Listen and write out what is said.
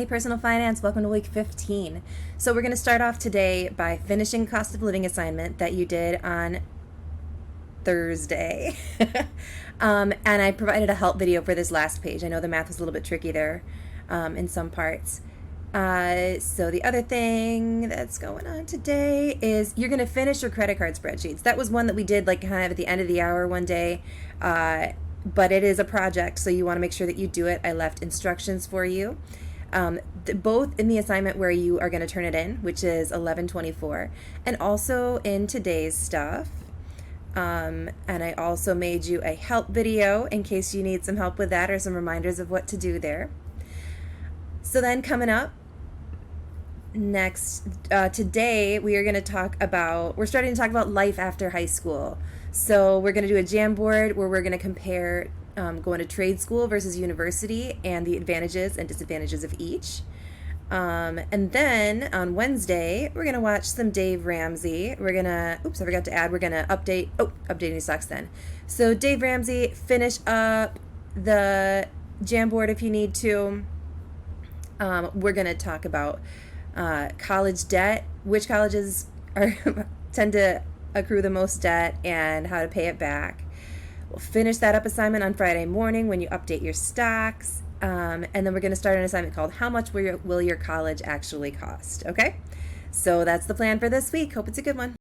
Hey, Personal Finance, welcome to week 15. So we're going to start off today by finishing cost of living assignment that you did on Thursday. And I provided a help video for this last page. I know the math was a little bit tricky there in some parts. So the other thing that's going on today is you're going to finish your credit card spreadsheets. That was one that we did like kind of at the end of the hour one day. But it is a project, so you want to make sure that you do it. I left instructions for you. Both in the assignment where you are going to turn it in, which is 11/24, and also in today's stuff. And I also made you a help video in case you need some help with that or some reminders of what to do there. So then coming up next, today we're starting to talk about life after high school. So we're going to do a Jamboard where we're going to compare going to trade school versus university and the advantages and disadvantages of each. And then on Wednesday, we're going to watch some Dave Ramsey. We're going to, I forgot to add, we're going to updating stocks then. So Dave Ramsey, finish up the Jamboard if you need to. We're going to talk about college debt, which colleges tend to accrue the most debt, and how to pay it back. We'll finish that up assignment on Friday morning when you update your stocks. And then we're going to start an assignment called How Much Will Your College Actually Cost? Okay? So that's the plan for this week. Hope it's a good one.